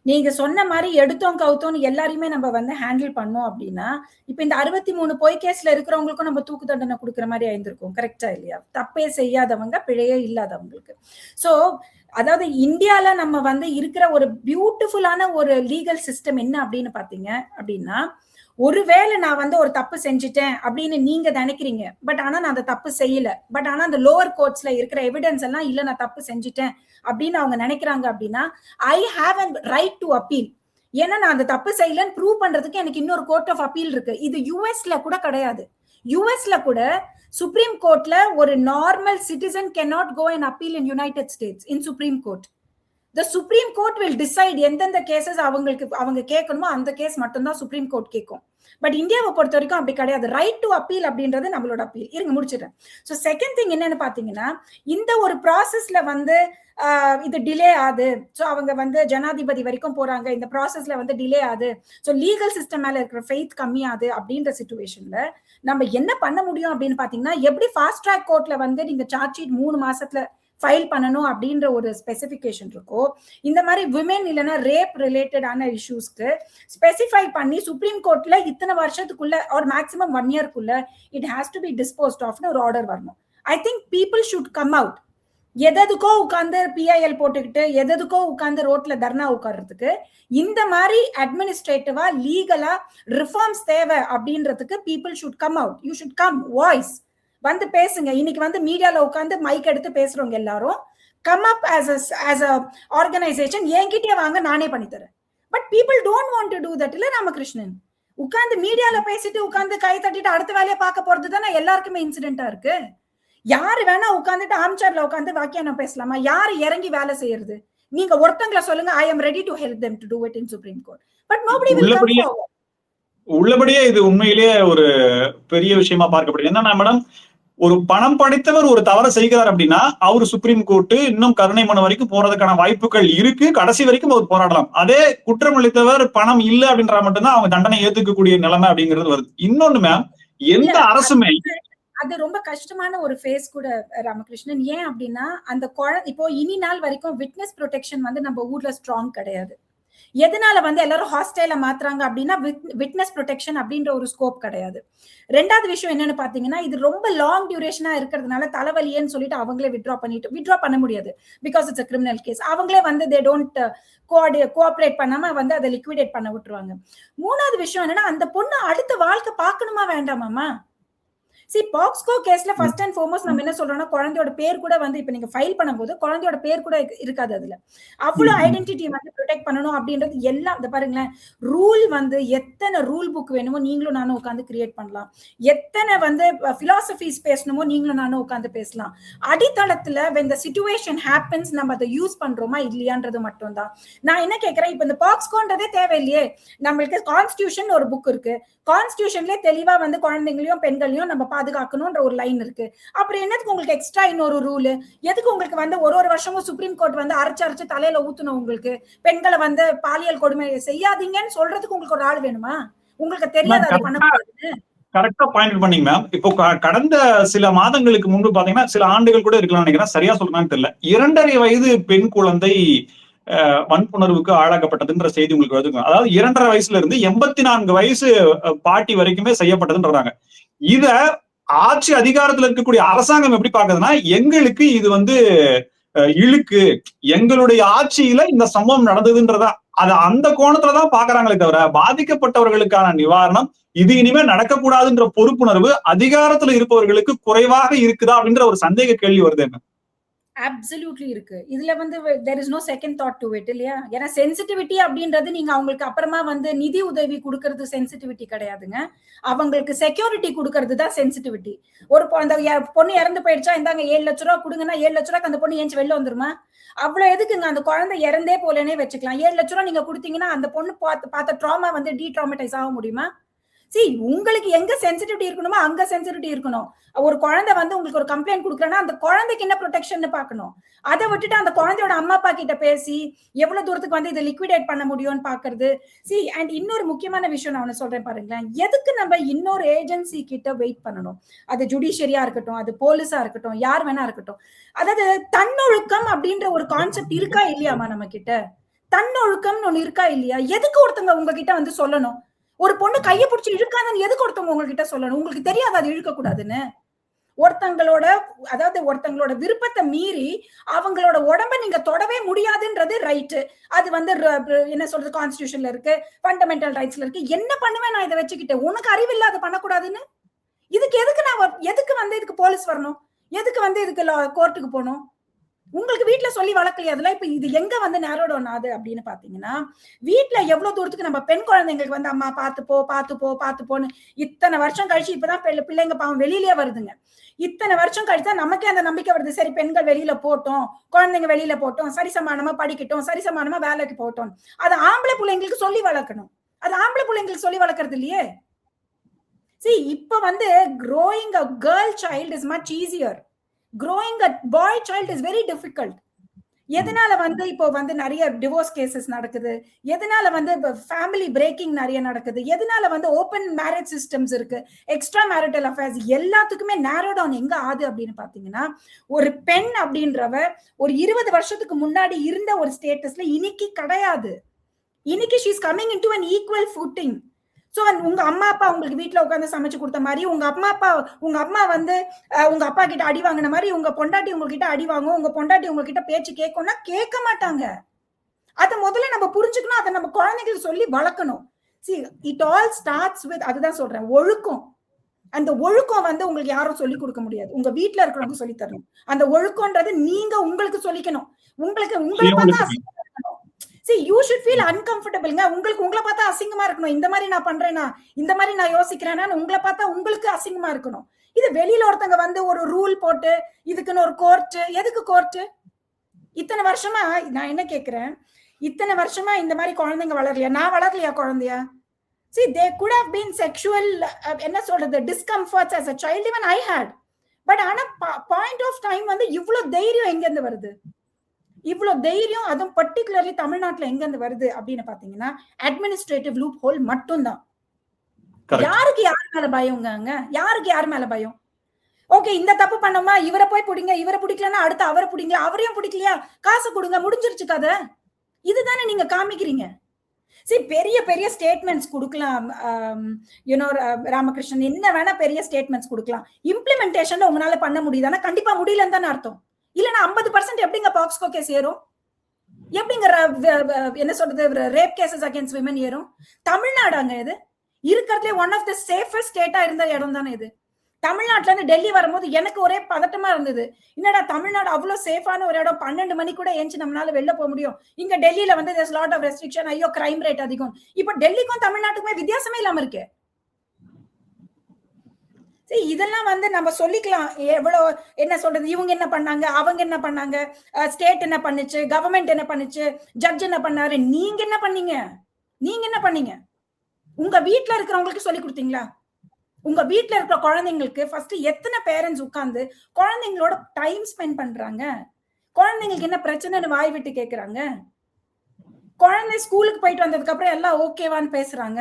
நீங்க சொன்ன மாதிரி எடுத்தோம் கவுத்தோம் எல்லாரையுமே நம்ம வந்து ஹேண்டில் பண்ணோம் அப்படின்னா, இப்ப இந்த 63 பொய் கேஸ்ல இருக்கிறவங்களுக்கும் நம்ம தூக்கு தண்டனை கொடுக்குற மாதிரி ஆயிருந்திருக்கும் கரெக்டா இல்லையா? தப்பே செய்யாதவங்க, பிழையே இல்லாதவங்களுக்கு. சோ அதாவது இந்தியால நம்ம வந்து இருக்கிற ஒரு பியூட்டிஃபுல்லான ஒரு லீகல் சிஸ்டம் என்ன அப்படின்னு பாத்தீங்க அப்படின்னா, ஒருவேளை நான் வந்து ஒரு தப்பு செஞ்சுட்டேன் அப்படின்னு நீங்க நினைக்கிறீங்க, பட் ஆனா நான் அந்த தப்பு செய்யல, பட் ஆனா அந்த லோவர் கோர்ட்ஸ்ல இருக்கிற எவிடன்ஸ் எல்லாம் இல்ல நான் தப்பு செஞ்சுட்டேன் அப்படின்னு அவங்க நினைக்கிறாங்க அப்படின்னா, I have a right to appeal. ஏன்னா நான் அந்த தப்பு செய்யலன்னு ப்ரூவ் பண்றதுக்கு எனக்கு இன்னொரு கோர்ட் ஆஃப் அப்பீல் இருக்கு. இது யூஎஸ்ல கூட கிடையாது. யூஎஸ்ல கூட சுப்ரீம் கோர்ட்ல ஒரு normal citizen cannot go and appeal in United States in Supreme Court. The Supreme Court will decide எந்தெந்த கேசஸ் அவங்க கேட்கணுமோ அந்த கேஸ் மட்டும்தான் சுப்ரீம் கோர்ட் கேட்கும். பட் இந்தியாவை பொறுத்த வரைக்கும் அப்படி கிடையாது. ரைட் டு அப்பீல் அப்படின்றது நம்மளோட அப்பீல். இருங்க முடிச்சிடுறேன். ஸோ செகண்ட் திங் என்னன்னு பாத்தீங்கன்னா, இந்த ஒரு ப்ராசஸ்ல வந்து இது டிலே ஆகுது. ஸோ அவங்க வந்து ஜனாதிபதி வரைக்கும் போறாங்க, இந்த ப்ராசஸ்ல வந்து டிலே ஆகுது, ஸோ லீகல் சிஸ்டம் மேல இருக்கிற ஃபெய்த் கம்மியாகுது அப்படின்ற சிச்சுவேஷன்ல நம்ம என்ன பண்ண முடியும் அப்படின்னு பாத்தீங்கன்னா, எப்படி ஃபாஸ்ட் ட்ராக் கோர்ட்ல வந்து நீங்க சார்ஜ் ஷீட் 3 மாசத்துல ஃபைல் பண்ணணும் அப்படின்ற ஒரு ஸ்பெசிபிகேஷன் இருக்கோ, இந்த மாதிரி விமென் இல்லைன்னா ரேப் ரிலேட்டடான இஷ்யூஸ்க்கு ஸ்பெசிஃபை பண்ணி சுப்ரீம் கோர்ட்ல இத்தனை வருஷத்துக்குள்ள ஒரு மேக்ஸிமம் 1 இயர்க்குள்ள it has to be disposed ஆஃப்னு ஒரு ஆர்டர் வரணும். I think people should come out. எதுக்கோ உட்கார்ந்து பிஐஎல் போட்டுக்கிட்டு எதுக்கோ உட்கார்ந்து ரோட்ல தர்ணா உட்கார்றதுக்கு இந்த மாதிரி அட்மினிஸ்ட்ரேட்டிவா லீகலா ரிஃபார்ம்ஸ் தேவை அப்படின்றதுக்கு people should come out. You should come voice வந்து பேசுங்க. இன்னைக்கு வந்து மீடியால உட்காந்து மைக் எடுத்து பேசுறவங்க எல்லாரும் come up as a organisation, என்கிட்டயே வாங்க நானே பண்ணி தரேன். But people don't want to do that. இல்ல ராமகிருஷ்ணன், உட்கார்ந்து மீடியால பேசிட்டு உட்கார்ந்து கை தட்டிட்டு அடுத்த வேலையை பார்க்க போறதுதானே எல்லாருக்குமே இன்சிடென்டா இருக்கு. யாரு வேணா உட்கார்ந்துட்டு ஆம்சேர்ல உட்கார்ந்து வாக்கியானம் பேசலாமா? யாரு இறங்கி வேலை செய்யறது? நீங்க ஒருத்தங்களை சொல்லுங்க, I am ready to help them to do it in Supreme Court. But nobody will come forward. உள்ளபடியே இது உண்மையிலேயே ஒரு பெரிய விஷயமா பார்க்கப்படுது. என்னன்னா மேடம், ஒரு பணம் படைத்தவர் ஒரு தவறு செய்கிறார் அப்படின்னா அவரு சுப்ரீம் கோர்ட் இன்னும் கருணை மனு வரைக்கும் போறதுக்கான வாய்ப்புகள் இருக்கு. கடைசி வரைக்கும் அவர் போராடலாம். அதே குற்றம் அளித்தவர் பணம் இல்ல அப்படின்றா மட்டும்தான் அவங்க தண்டனை ஏத்துக்கக்கூடிய நிலைமை அப்படிங்கிறது வருது. இன்னொன்னு மேம், எந்த அரசுமே அது ரொம்ப கஷ்டமான ஒரு ஃபேஸ் கூட ராமகிருஷ்ணன். ஏன் அப்படின்னா அந்த இப்போ இனி நாள் வரைக்கும் விட்னஸ் ப்ரொடெக்ஷன் வந்து நம்ம ஊர்ல ஸ்ட்ராங் கிடையாது. எதனால வந்து எல்லாரும் ஹாஸ்டைல மாத்துறாங்க அப்படின்னா விட்னஸ் ப்ரொடெக்ஷன் அப்படின்ற ஒரு ஸ்கோப் கிடையாது. ரெண்டாவது விஷயம் என்னன்னு பாத்தீங்கன்னா, இது ரொம்ப லாங் டியூரேஷனா இருக்கிறதுனால தலைவலியன்னு சொல்லிட்டு அவங்களே வித்ட்ரா பண்ண முடியாது. Because it's a criminal case. அவங்களே வந்து தே டோன்ட் கோஆபரேட் பண்ணாம வந்து அதை லிக்விடேட் பண்ண விட்டுருவாங்க. மூணாவது விஷயம் என்னன்னா, அந்த பொண்ணு அடுத்த வாழ்க்கை பார்க்கணுமா வேண்டாமாமா? பாக்ஸ்கோ கேஸ்ல ஃபர்ஸ்ட் அண்ட் ஃபார்மோஸ்ட் நம்ம என்ன சொல்றோம்னா, குழந்தையோட பேர் கூட வந்து இப்ப நீங்க ஃபைல் பண்ணும்போது குழந்தையோட பேர் கூட இருக்காது. அதுல அவ்வளவு ஐடென்டிட்டி வந்து ப்ரொடெக்ட் பண்ணணும் அப்படின்றது எல்லாம். இந்த பாருங்களேன், ரூல் வந்து எத்தனை ரூல் புக் வேணுமோ நீங்களும் நானும் உட்காந்து கிரியேட் பண்ணலாம். எத்தனை வந்து பிலாசபிஸ் பேசணுமோ நீங்களும் நானும் உட்காந்து பேசலாம். அடித்தளத்துல when the situation happens நம்ம அதை யூஸ் பண்றோமா இல்லையான்றது மட்டும் தான். நான் என்ன கேட்கிறேன், இப்ப இந்த பாக்ஸ்கோன்றதே தேவையில்லையே. நம்மளுக்கு கான்ஸ்டிடியூஷன் ஒரு புக் இருக்கு. கான்ஸ்டிடியூஷன்லயே தெளிவா வந்து குழந்தைங்களையும் பெண்களையும் நம்ம பாதுகாக்கணும்ன்ற ஒரு லைன் இருக்கு. அப்புறம் என்னத்துக்கு உங்களுக்கு எக்ஸ்ட்ரா இன்னொரு ரூல்? எதுக்கு உங்களுக்கு வந்து ஒரு வருஷமும் சுப்ரீம் கோர்ட் வந்து அரைச்சு தலையில ஊத்தணும்? உங்களுக்கு பெண்களை வந்து பாலியல் கொடுமை செய்யாதீங்கன்னு சொல்றதுக்கு உங்களுக்கு ஒரு ஆள் வேணுமா? உங்களுக்கு தெரியாது அது பண்ணக்கூடாதுன்னு? கரெக்டா பாயிண்ட் பண்ணீங்க மேம். இப்போ கடந்த சில மாதங்களுக்கு முன்பு பாத்தீங்கன்னா, சில ஆண்டுகள் கூட இருக்கலாம் நினைக்கிறேன், சரியா சொல்லணும்னு தெரியல, 2.5 வயது பெண் குழந்தை வன்புணர்வுக்கு ஆளாக்கப்பட்டதுன்ற செய்தி உங்களுக்கு வருதுங்க. அதாவது 2.5 வயசுல இருந்து 84 வயசு பாட்டி வரைக்குமே செய்யப்பட்டதுன்றாங்க. இத ஆட்சி அதிகாரத்துல இருக்கக்கூடிய அரசாங்கம் எப்படி பாக்குதுன்னா, எங்களுக்கு இது வந்து இழுக்கு, எங்களுடைய ஆட்சியில இந்த சம்பவம் நடந்ததுன்றதா அது அந்த கோணத்துலதான் பாக்குறாங்களே தவிர, பாதிக்கப்பட்டவர்களுக்கான நிவாரணம் இது இனிமே நடக்கக்கூடாதுன்ற பொறுப்புணர்வு அதிகாரத்துல இருப்பவர்களுக்கு குறைவாக இருக்குதா அப்படின்ற ஒரு சந்தேக கேள்வி வருது. என்ன அப்சல்யூட்லி இருக்கு. இதுல வந்து there is no second thought to it இல்லையா? ஏன்னா சென்சிட்டிவிட்டி அப்படின்றது நீங்க அவங்களுக்கு அப்புறமா வந்து நிதி உதவி கொடுக்கறது சென்சிட்டிவிட்டி கிடையாதுங்க. அவங்களுக்கு செக்யூரிட்டி கொடுக்கறது தான் சென்சிட்டிவிட்டி. ஒரு பொண்ணு இறந்து போயிடுச்சா, இந்தாங்க 7 லட்சம் ரூபாய் கொடுங்கன்னா 7 லட்ச ரூபாய்க்கு அந்த பொண்ணு ஏஞ்சி வெளில வந்துருமா? அவ்வளவு எதுக்குங்க? அந்த குழந்தை இறந்தே போலனே வச்சுக்கலாம். 7 லட்ச ரூபாய் நீங்க கொடுத்தீங்கன்னா அந்த பொண்ணு பார்த்த ட்ராமா வந்து டீட்ராமடைஸ் ஆக முடியுமா? உங்களுக்கு எங்க சென்சிட்டிவிட்டி இருக்கணுமோ அங்க சென்சிட்டிவிட்டி இருக்கணும். ஒரு குழந்தை வந்து உங்களுக்கு ஒரு கம்ப்ளைண்ட் கொடுக்குறேன்னா அந்த குழந்தைக்கு என்ன ப்ரொடெக்ஷன் பார்க்கணும். அதை விட்டுட்டு அந்த குழந்தையோட அம்மா அப்பா கிட்ட பேசி எவ்வளவு தூரத்துக்கு வந்து இதை லிக்விடேட் பண்ண முடியும்னு பாக்குறது. அண்ட் இன்னொரு முக்கியமான விஷயம் நான் சொல்றேன் பாருங்களேன், எதுக்கு நம்ம இன்னொரு ஏஜென்சி கிட்ட வெயிட் பண்ணணும்? அது ஜுடிஷியரியா இருக்கட்டும், அது போலீஸா இருக்கட்டும், யார் வேணா இருக்கட்டும். அதாவது தன்னொழுக்கம் அப்படின்ற ஒரு கான்செப்ட் இருக்கா இல்லையாமா நம்ம கிட்ட? தன்னொழுக்கம்னு ஒண்ணு இருக்கா இல்லையா? எதுக்கு ஒருத்தங்க உங்ககிட்ட வந்து சொல்லணும்? ஒரு பொண்ணு கையை பிடிச்சி இழுக்காதுன்னு எதுக்கு ஒருத்தவங்க உங்ககிட்ட சொல்லணும்? உங்களுக்கு தெரியாது அது இழுக்க கூடாதுன்னு? ஒருத்தங்களோட விருப்பத்தை மீறி அவங்களோட உடம்ப நீங்க தொடவே முடியாதுன்றது ரைட்டு. அது வந்து என்ன சொல்றது, கான்ஸ்டிடியூஷன்ல இருக்கு, ஃபண்டமெண்டல் ரைட்ஸ்ல இருக்கு. என்ன பண்ணுவேன் நான் இதை வச்சுக்கிட்டு? உனக்கு அறிவில்லை அதை பண்ணக்கூடாதுன்னு? இதுக்கு எதுக்கு வந்து இதுக்கு போலீஸ் வரணும்? எதுக்கு வந்து இதுக்கு கோர்ட்டுக்கு போகணும்? உங்களுக்கு வீட்டுல சொல்லி வளர்க்கலையா அதெல்லாம்? இப்ப இது எங்க வந்து நேரோ டவுன் ஆகுது அப்படின்னு பாத்தீங்கன்னா, வீட்டுல எவ்வளவு தூரத்துக்கு நம்ம பெண் குழந்தைங்களுக்கு வந்து அம்மா பாத்துப்போன்னு இத்தனை வருஷம் கழிச்சு இப்பதான் பிள்ளைங்க பாவம் வெளியிலேயே வருதுங்க. இத்தனை வருஷம் கழிச்சா நமக்கே அந்த நம்பிக்கை வருது, சரி பெண்கள் வெளியில போட்டோம், குழந்தைங்க வெளியில போட்டோம், சரிசமானமா படிக்கட்டும், சரிசமானமா வேலைக்கு போட்டோம். அது ஆம்பளை பிள்ளைங்களுக்கு சொல்லி வளர்க்கணும். அது ஆம்பளை பிள்ளைங்களுக்கு சொல்லி வளர்க்கறது இல்லையே. இப்ப வந்து growing a girl child is much easier. Growing a boy child is very difficult. எதனால வந்து இப்போ வந்து நிறைய டிவோர்ஸ் கேசஸ் நடக்குது? எதனால வந்து ஃபேமிலி பிரேக்கிங் நிறைய நடக்குது? எதனால வந்து ஓபன் மேரேஜ் சிஸ்டம்ஸ் இருக்கு, எக்ஸ்ட்ரா மேரிட்டல் அஃபேர்ஸ் எல்லாத்துக்குமே நேரோ டவுன் எங்க ஆகுது அப்படின்னு பாத்தீங்கன்னா, ஒரு பெண் அப்படின்றவ ஒரு 20 வருஷத்துக்கு முன்னாடி இருந்த ஒரு ஸ்டேட்டஸ்ல இன்னைக்கு கிடையாது. இன்னைக்கு she is coming into an equal footing. So உங்க அம்மா அப்பா உங்களுக்கு வீட்டுல உட்காந்து சமைச்சு கொடுத்த மாதிரி, உங்க அம்மா வந்து உங்க அப்பா கிட்ட அடி வாங்கின மாதிரி உங்க பொண்டாட்டி உங்ககிட்ட அடி வாங்கும். உங்க பொண்டாட்டி உங்ககிட்ட பேச்சு கேட்கும்னா கேட்க மாட்டாங்க. அதை முதல்ல நம்ம புரிஞ்சுக்கணும். அதை நம்ம குழந்தைகளுக்கு சொல்லி வளர்க்கணும். இட் ஆல் ஸ்டார்ட்ஸ் வித், அதுதான் சொல்றேன், ஒழுக்கம். அந்த ஒழுக்கம் வந்து உங்களுக்கு யாரும் சொல்லி கொடுக்க முடியாது, உங்க வீட்டுல இருக்கிறவங்க சொல்லி தரணும். அந்த ஒழுக்கம்ன்றது நீங்க உங்களுக்கு சொல்லிக்கணும். உங்களுக்கு யூ ஷுட் ஃபீல் அன்கம்ஃபர்டபிள்ங்க. உங்களுக்கு உங்களை பார்த்தா அசிங்கமா இருக்கணும். இந்த மாதிரி நான் பண்றேனா, இந்த மாதிரி நான் யோசிக்கிறேன்னா உங்களை பார்த்தா உங்களுக்கு அசிங்கமா இருக்கணும். இது வெளியில ஒருத்தங்க வந்து ஒரு ரூல் போட்டு இதுக்குன்னு ஒரு கோர்ட், எதுக்கு கோர்ட்? இத்தனை வருஷமா நான் என்ன கேக்குறேன், இத்தனை வருஷமா இந்த மாதிரி குழந்தைங்க வளரலையா? நான் வளரலையா குழந்தையா? See, they could have been sexual, என்ன சொல்றது, discomforts as a child, even I had. But ஆனா point of time வந்து இவ்வளவு தைரியம் எங்க இருந்து வருது? இவ்வளவு தைரியம் அதுவும் பர்டிகுலர்லி தமிழ்நாட்டுல எங்க இருந்து வருது அப்படின்னு பாத்தீங்கன்னா அட்மினிஸ்ட்ரேட்டிவ் லூப் ஹோல் மட்டும்தான். யாருக்கு யார் மேல பயங்க? யாருக்கு யார் மேல பயம்? ஓகே, இந்த தப்பு பண்ணோமா, இவரை போய் பிடிங்க, இவரை பிடிக்கலன்னா அடுத்து அவரை பிடிங்க, அவரையும் பிடிக்கலையா காசு கொடுங்க, முடிஞ்சிருச்சு கதை. இதுதானே நீங்க காமிக்கிறீங்க. பெரிய பெரிய ஸ்டேட்மெண்ட்ஸ் கொடுக்கலாம், ராமகிருஷ்ணன் என்ன வேணா பெரிய ஸ்டேட்மெண்ட்ஸ் கொடுக்கலாம். இம்ப்ளிமெண்டேஷன்ல உங்களால பண்ண முடியுதானா? கண்டிப்பா முடியலன்னு தானே அர்த்தம். இல்லன்னா 50% எப்படிங்க பாக்ஸ்கோ கேஸ் ஏறும்? எப்படிங்க என்ன சொல்றது ரேப் கேசஸ் அகேன்ஸ்ட் விமன் ஏறும்? தமிழ்நாடாங்க இது இருக்கிறதுல ஒன் ஆஃப் த சேஃபஸ்ட் ஸ்டேட்டா இருந்த இடம் தானே இது. தமிழ்நாட்டுல இருந்து டெல்லி வரும்போது எனக்கு ஒரே பதட்டமா இருந்தது. என்னடா தமிழ்நாடு அவ்வளவு சேஃபான ஒரு இடம், 12 மணி கூட ஏஞ்சி நம்மளால வெளில போக முடியும். இங்க டெல்லியில வந்து there's lot of restriction, ஐயோ கிரைம் ரேட் அதிகம். இப்ப டெல்லிக்கும் தமிழ்நாட்டுக்குமே வித்தியாசமே இல்லாம இருக்கு. இதெல்லாம் வந்து நம்ம சொல்லிக்கலாம் எவ்வளவு, என்ன சொல்றது, இவங்க என்ன பண்ணாங்க, அவங்க என்ன பண்ணாங்க, ஸ்டேட் என்ன பண்ணுச்சு, கவர்மெண்ட் என்ன பண்ணுச்சு, ஜட்ஜ் என்ன பண்ணாரு. நீங்க என்ன பண்ணீங்க? நீங்க என்ன பண்ணீங்க? உங்க வீட்டுல இருக்கிறவங்களுக்கு சொல்லி கொடுத்தீங்களா? உங்க வீட்டுல இருக்கிற குழந்தைங்களுக்கு ஃபர்ஸ்ட் எத்தனை பேரண்ட்ஸ் உட்கார்ந்து குழந்தைங்களோட டைம் ஸ்பெண்ட் பண்றாங்க? குழந்தைங்களுக்கு என்ன பிரச்சனைன்னு வாய் விட்டு கேக்குறாங்க? குழந்தை ஸ்கூலுக்கு போயிட்டு வந்ததுக்கு அப்புறம் எல்லாம் ஓகேவான்னு பேசுறாங்க.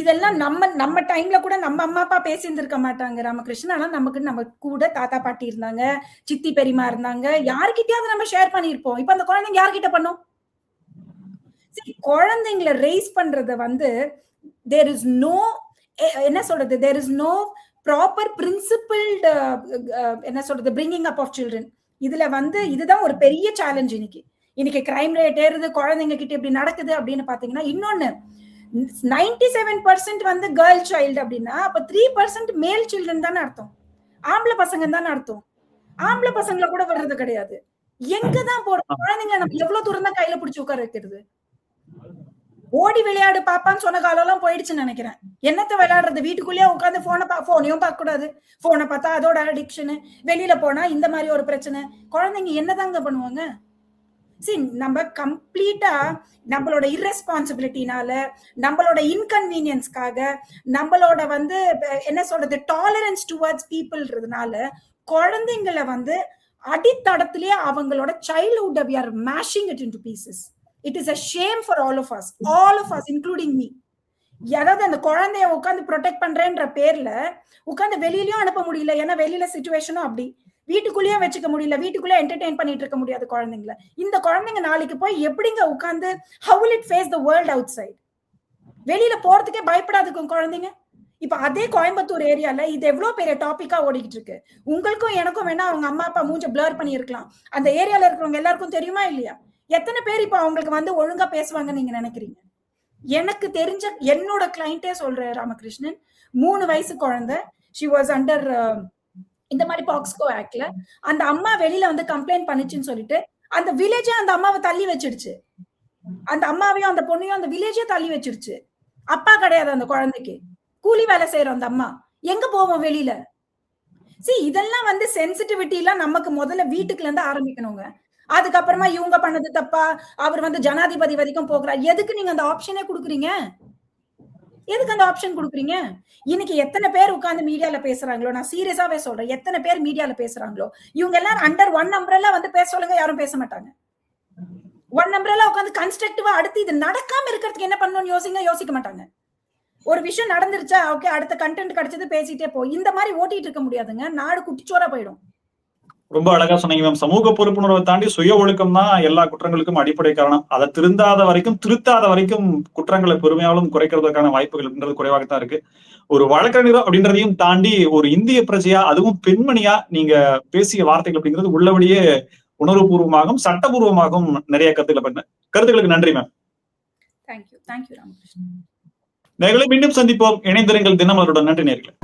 இதெல்லாம் நம்ம டைம்ல கூட நம்ம அம்மா அப்பா பேசியிருந்திருக்க மாட்டாங்க ராமகிருஷ்ணன். ஆனா நம்ம கூட தாத்தா பாட்டி இருந்தாங்க, சித்தி பெரியமா இருந்தாங்க, யாருக்கிட்டயாவது நம்ம ஷேர் பண்ணிருப்போம். இப்ப அந்த குழந்தைங்க யார்கிட்ட பண்ணும்? குழந்தைங்களை ரேஸ் பண்றத வந்து there is no, என்ன சொல்றது, there is no proper principled என்ன சொல்றது bringing up of children. இதுல வந்து இதுதான் ஒரு பெரிய சேலஞ்ச். இன்னைக்கு கிரைம் ரேட் ஏறுது, குழந்தைங்க கிட்ட இப்படி நடக்குது அப்படின்னு பாத்தீங்கன்னா. இன்னொன்னு 97% வந்து கேர்ள் சைல்டு அப்படின்னா அப்ப 3% மேல் சில்ட்ரன் தானே அர்த்தம், ஆம்பளை பசங்க தானே அர்த்தம். ஆம்பளை பசங்களை கூட வர்றது கிடையாது. எங்கதான் போறோம்? குழந்தைங்களை நம்ம எவ்வளவு தூரம் தான் கையில பிடிச்சி உட்கார வைக்கிறது? ஓடி விளையாடு பாப்பான்னு சொன்ன காலம் எல்லாம் போயிடுச்சுன்னு நினைக்கிறேன். என்னத்த விளையாடுறது? வீட்டுக்குள்ளேயே உட்காந்து போனையும் பார்க்க கூடாது. போனை பார்த்தா அதோட அடிக்ஷனு, வெளியில போனா இந்த மாதிரி ஒரு பிரச்சனை. குழந்தைங்க என்னதாங்க பண்ணுவாங்க? நம்ம கம்ப்ளீட்டா நம்மளோட இர்ரெஸ்பான்சிபிலிட்டினால, நம்மளோட இன்கன்வீனியன்ஸ்க்காக, நம்மளோட வந்து என்ன சொல்றது டாலரன்ஸ் டுவர்ட்ஸ் பீப்புள்ன்றதுனால குழந்தைங்களை வந்து அடித்தடத்திலேயே அவங்களோட childhood we are mashing it into pieces. It is a shame for all of us including me. யாராவது அந்த குழந்தைய உட்காந்து ப்ரொடெக்ட் பண்றேன்ற பேர்ல உட்காந்து வெளியிலயும் அனுப்ப முடியல. ஏன்னா வெளியில சிச்சுவேஷனும் அப்படி, வீட்டுக்குள்ளேயும் வச்சுக்க முடியல, வீட்டுக்குள்ளே என்டர்டெயின் பண்ணிட்டு இருக்க முடியாது குழந்தைங்களை. இந்த குழந்தைங்க நாளைக்கு போய் எப்படிங்க உட்காந்து how will it face the world outside? வெளியில போறதுக்கே பயப்படாதுக்கும் குழந்தைங்க. இப்ப அதே கோயம்புத்தூர் ஏரியால இது எவ்வளவு பெரிய டாபிக்கா ஓடிக்கிட்டு இருக்கு. உங்களுக்கும் எனக்கும் வேணா அவங்க அம்மா அப்பா மூஞ்ச பிளர் பண்ணி இருக்கலாம். அந்த ஏரியால இருக்கிறவங்க எல்லாருக்கும் தெரியுமா இல்லையா? எத்தனை பேர் இப்ப அவங்களுக்கு வந்து ஒழுங்கா பேசுவாங்க நீங்க நினைக்கிறீங்க? எனக்கு தெரிஞ்ச என்னோட கிளைண்டே சொல்றேன் ராமகிருஷ்ணன், 3 வயசு குழந்தை, she was under இந்த மாதிரி பாக்ஸ்கோ ஆக்ட்ல. அந்த அம்மா வெளியில வந்து கம்ப்ளைண்ட் பண்ணிச்சுன்னு சொல்லிட்டு அந்த வில்லேஜே அந்த அம்மாவை தள்ளி வச்சிடுச்சு. அந்த அம்மாவையும் அந்த பொண்ணையும் அந்த வில்லேஜே தள்ளி வச்சிருச்சு. அப்பா கிடையாது அந்த குழந்தைக்கு, கூலி வேலை செய்யறோம் அந்த அம்மா. எங்க போவோம் வெளியில? இதெல்லாம் வந்து சென்சிட்டிவிட்டி எல்லாம் நமக்கு முதல்ல வீட்டுக்குள்ள இருந்து ஆரம்பிக்கணுங்க. அதுக்கப்புறமா இவங்க பண்ணது தப்பா, அவர் வந்து ஜனாதிபதி வரைக்கும் போகிறார். எதுக்கு நீங்க அந்த ஆப்ஷனே கொடுக்குறீங்க? எதுக்கு அந்த ஆப்ஷன் கொடுக்குறீங்க? இன்னைக்கு எத்தனை பேர் உட்கார்ந்து மீடியால பேசுறாங்களோ, நான் சீரியஸாவே சொல்றேன், எத்தனை பேர் மீடியால பேசுறாங்களோ, இவங்க எல்லாரும் அண்டர் ஒன் அம்ப்ரெல்லா வந்து பேச சொல்லுங்க, யாரும் பேச மாட்டாங்க. ஒன் அம்ப்ரெல்லா உட்காந்து கன்ஸ்ட்ரக்டிவா அடுத்து இது நடக்காம இருக்கிறதுக்கு என்ன பண்ணணும்னு யோசிக்க மாட்டாங்க. ஒரு விஷயம் நடந்துருச்சா, ஓகே அடுத்த கண்டென்ட் கிடைச்சது பேசிட்டே போ. இந்த மாதிரி ஓட்டிட்டு இருக்க முடியாதுங்க, நாடு குட்டிச்சோரா போயிடும். ரொம்ப அழகா சொன்னீங்க மேம். சமூக பொறுப்புணர்வை தாண்டி சுய ஒழுக்கம் தான் எல்லா குற்றங்களுக்கும் அடிப்படை காரணம். அதை திருத்தாத வரைக்கும் குற்றங்களை பெருமையாலும் குறைக்கிறதுக்கான வாய்ப்புகள் குறைவாகத்தான் இருக்கு. ஒரு வழக்கறிஞர் அப்படின்றதையும் தாண்டி ஒரு இந்திய பிரஜையா, அதுவும் பெண்மணியா நீங்க பேசிய வார்த்தைகள் அப்படிங்கிறது உள்ளபடியே உணர்வுபூர்வமாகவும் சட்டபூர்வமாகவும் நிறைய கருத்துக்களுக்கு நன்றி மேம். தேங்க்யூ ராமகிருஷ்ணன். நேயர்களை மீண்டும் சந்திப்போம். இணைந்திருங்கள் தினமலருடன். நன்றி நேயர்களே.